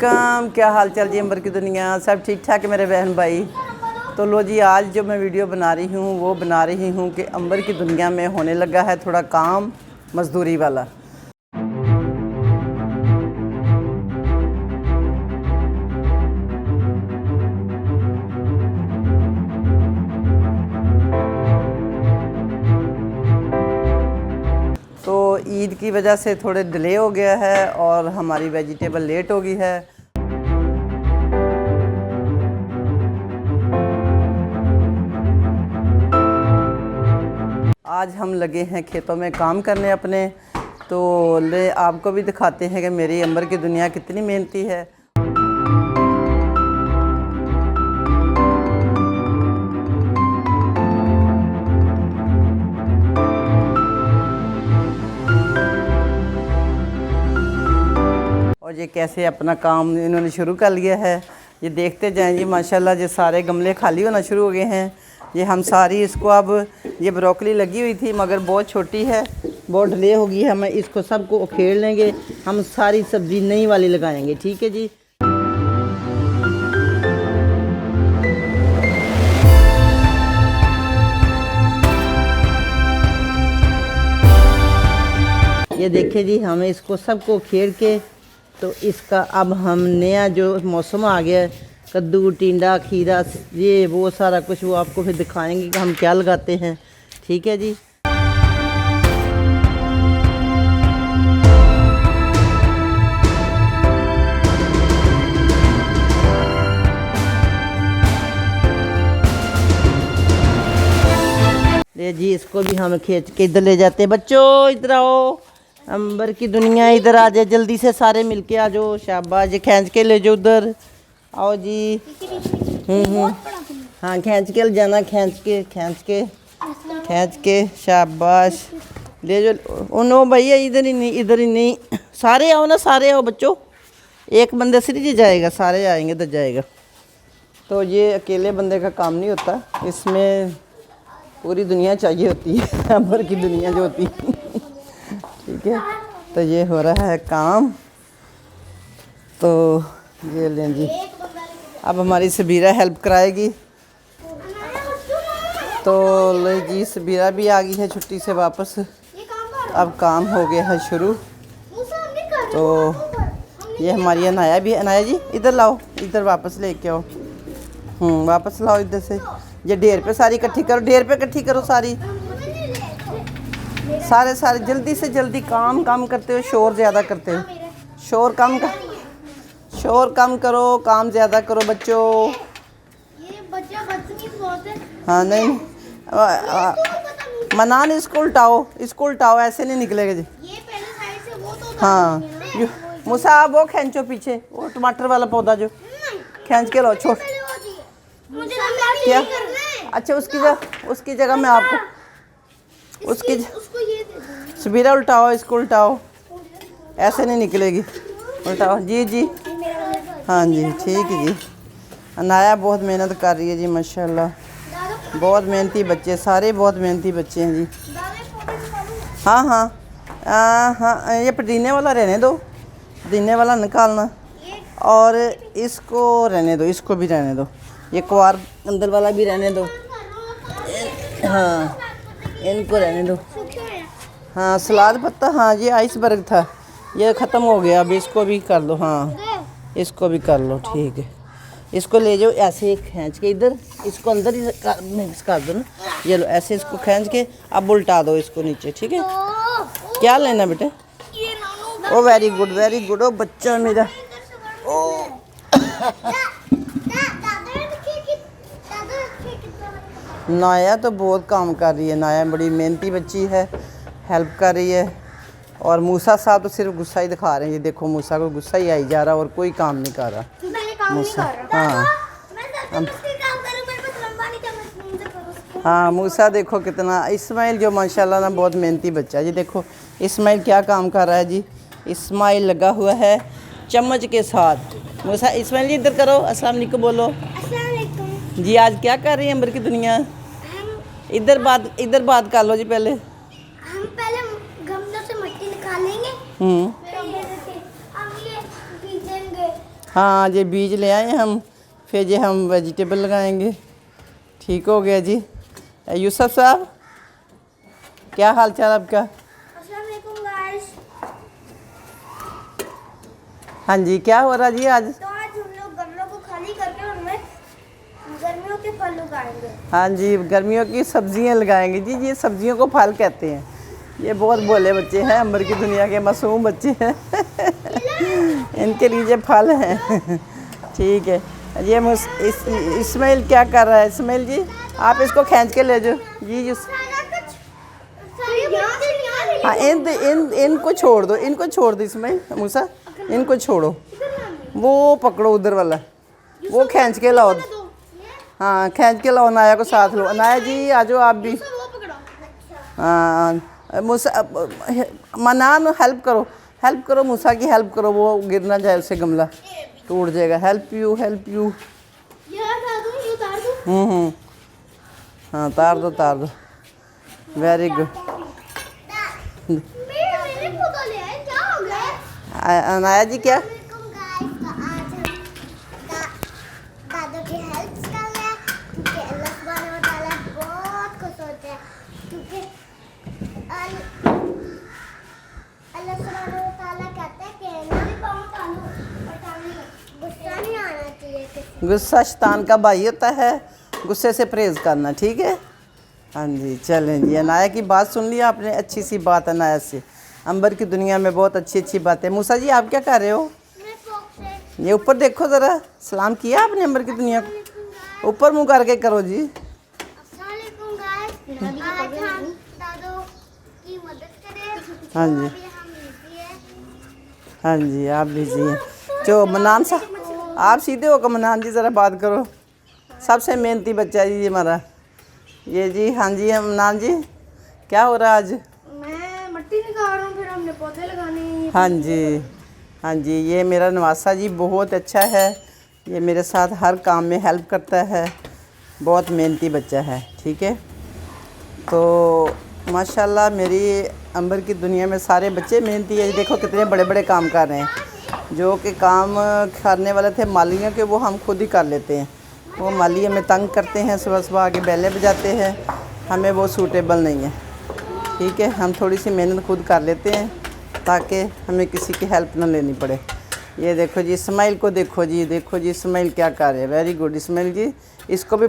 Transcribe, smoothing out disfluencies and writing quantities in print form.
वालेकुम, क्या हाल चाल जी अंबर की दुनिया, सब ठीक ठाक है मेरे बहन भाई। तो लो जी, आज जो मैं वीडियो बना रही हूँ वो बना रही हूँ कि अंबर की दुनिया में होने लगा है थोड़ा काम मजदूरी वाला। तो ईद की वजह से थोड़े डिले हो गया है और हमारी वेजिटेबल लेट हो गई है। आज हम लगे हैं खेतों में काम करने अपने, तो ले आपको भी दिखाते हैं कि मेरी अंबर की दुनिया कितनी मेहनती है। और ये कैसे अपना काम इन्होंने शुरू कर लिया है, ये देखते जाएं जी। माशाल्लाह ये सारे गमले खाली होना शुरू हो गए हैं। ये हम सारी इसको, अब ये ब्रोकली लगी हुई थी मगर बहुत छोटी है, बहुत डिले हो गई है। हम इसको सबको उखेड़ लेंगे, हम सारी सब्ज़ी नई वाली लगाएंगे, ठीक है जी। ये देखिए जी, हमें इसको सबको उखेड़ के, तो इसका अब हम नया जो मौसम आ गया है, कद्दू, टिंडा, खीरा, ये वो सारा कुछ वो आपको फिर दिखाएंगे कि हम क्या लगाते हैं, ठीक है जी। ये जी, इसको भी हम खींच के इधर ले जाते हैं। बच्चों इधर आओ, अंबर की दुनिया इधर आ जाए, जल्दी से सारे मिलके आ जाओ। शाबाश, ये खींच के ले जाओ उधर, आओ जी। हाँ खींच के ले जाना, खींच के शाबाश ले जाओ। ओ नो भैया, इधर ही नहीं, इधर ही नहीं, सारे आओ ना, सारे आओ बच्चों, एक बंदे से नहीं जाएगा, सारे आएंगे तो जाएगा। तो ये अकेले बंदे का काम नहीं होता, इसमें पूरी दुनिया चाहिए होती है, अंबर की दुनिया जो होती है, ठीक है। तो ये हो रहा है काम, तो ये लें जी। अब हमारी सबीरा हेल्प कराएगी, तो ले जी, सबीरा भी आ गई है छुट्टी से वापस। अब काम हो गया है शुरू। तो ये हमारी अनाया भी है। अनाया जी इधर लाओ, इधर वापस लेके आओ, वापस लाओ इधर से। ये ढेर पे सारी इकट्ठी करो, ढेर पे इकट्ठी करो सारी, सारे जल्दी से जल्दी। काम करते हो, शोर ज़्यादा करते हो, शोर कम करो, काम ज़्यादा करो बच्चों। हाँ नहीं, मनान इसको उल्टाओ, ऐसे नहीं निकलेगा जी। हाँ मूसा, वो खींचो पीछे, वो टमाटर वाला पौधा जो खींच के लो, छोड़ क्या। अच्छा, उसकी जगह मैं आपको सबीरा उल्टाओ, इसको उल्टाओ, ऐसे नहीं निकलेगी, उल्टाओ जी। हाँ जी, ठीक है जी। अनाया बहुत मेहनत कर रही है जी, माशाल्लाह, बहुत मेहनती बच्चे, सारे बहुत मेहनती बच्चे हैं जी। हाँ, ये पुदीने वाला रहने दो, पुदीने वाला निकालना, और इसको रहने दो, इसको भी रहने दो, ये क्वार अंदर वाला भी रहने दो। हाँ इनको रहने दो। हाँ सलाद पत्ता, हाँ ये आइसबर्ग था, ये ख़त्म हो गया, अब इसको भी कर लो। हाँ इसको भी कर लो, ठीक है। इसको ले जाओ, ऐसे खींच के इधर, इसको अंदर ही मिक्स कर दो ना, ये लो ऐसे, इसको खींच के अब उल्टा दो इसको नीचे, ठीक है। क्या लेना बेटे? ओ वेरी गुड, ओ बच्चा मेरा, ओ नाया तो बहुत काम कर रही है, नाया बड़ी मेहनती बच्ची है, हेल्प कर रही है। और मूसा साहब तो सिर्फ गुस्सा ही दिखा रहे हैं, ये देखो मूसा को गुस्सा ही आई जा रहा और कोई काम नहीं कर रहा मूसा। हाँ मूसा देखो कितना। इस्माइल जो माशाल्लाह ना बहुत मेहनती बच्चा है जी, देखो इस्माइल क्या काम कर रहा है जी। इस्माइल लगा हुआ है चम्मच के साथ। मूसा, इस्माइल जी इधर करो, अस्सलाम वालेकुम बोलो। अस्सलाम वालेकुम जी। आज क्या कर रही है अंबर की दुनिया? इधर बात कर लो जी। पहले हम गमलों से मिट्टी निकालेंगे, हाँ ये बीज ले आए हम, फिर ये हम वेजिटेबल लगाएंगे। ठीक हो गया जी। यूसुफ साहब, क्या हाल चाल आपका? अस्सलाम वालेकुम गाइस। हाँ जी, क्या हो रहा जी आज? तो आज हम लोग गमलों को खाली करके उनमें गर्मियों के फल उगाएंगे। हाँ जी, गर्मियों की सब्जियां लगाएंगे जी। ये सब्जियों को फल कहते हैं। ये बहुत भोले बच्चे हैं, अंबर की दुनिया के मासूम बच्चे हैं। इनके लिए ये फल हैं। ठीक है। ये इस्माइल क्या कर रहा है? इस्माइल जी, आप इसको खींच के ले जाओ जी। हाँ, इनको छोड़ दो, इनको छोड़ दो इस्माइल, मूसा इनको छोड़ो। वो पकड़ो उधर वाला, वो खींच के लाओ। हाँ, खींच के लाओ। अनाया को साथ लो। अनाया जी आ जाओ आप भी। हाँ मूसा, मनान हेल्प करो मूसा की हेल्प करो, वो गिर ना जाए, उससे गमला टूट जाएगा। Help you. हाँ, तार दो। Very good. अनाया जी क्या? दादू की हेल्प कर रहे हैं क्योंकि अल्लाह सुब्हानहू व तआला बहुत खुश होते हैं, क्योंकि अल्लाह सुब्हानहू व तआला कहते हैं कि ना भी पाँव टालो और गुस्सा नहीं आना चाहिए किसी। गुस्सा शैतान का भाई होता है, गुस्से से परहेज़ करना। ठीक है। हाँ जी, चलें जी। अनाया की बात सुन ली आपने, अच्छी सी बात अनाया से। अंबर की दुनिया में बहुत अच्छी बातें। मूसा जी, आप क्या कर रहे हो? ये ऊपर देखो ज़रा। सलाम किया आपने अंबर की दुनिया को? ऊपर मुँह करके करो जी। अस्सलाम वालेकुम गाइस। आज हम दादू की मदद करें। हाँ जी। अभी हम बिजी हैं। हाँ जी, आप बिजी हैं। जो मनान साहब, आप सीधे होकर मनान जी ज़रा बात करो। सबसे मेहनती बच्चा जी हमारा ये जी। हाँ जी मनान जी, क्या हो रहा है आज? मैं मिट्टी निकाल रहा हूँ, फिर हमने पौधे लगाने हैं। हाँ जी, ये मेरा नवासा जी बहुत अच्छा है। ये मेरे साथ हर काम में हेल्प करता है, बहुत मेहनती बच्चा है। ठीक है। तो माशाल्लाह मेरी अंबर की दुनिया में सारे बच्चे मेहनती है। देखो कितने बड़े बड़े काम कर रहे हैं। जो कि काम करने वाले थे मालियों के, वो हम खुद ही कर लेते हैं। वो माली हमें तंग करते हैं, सुबह आके बैलें बजाते हैं, हमें वो सूटेबल नहीं है। ठीक है। हम थोड़ी सी मेहनत खुद कर लेते हैं ताकि हमें किसी की हेल्प ना लेनी पड़े। ये देखो जी, इस्माइल को देखो जी, इस्माइल क्या कर रहे हैं। वेरी गुड इस्माइल जी। इसको भी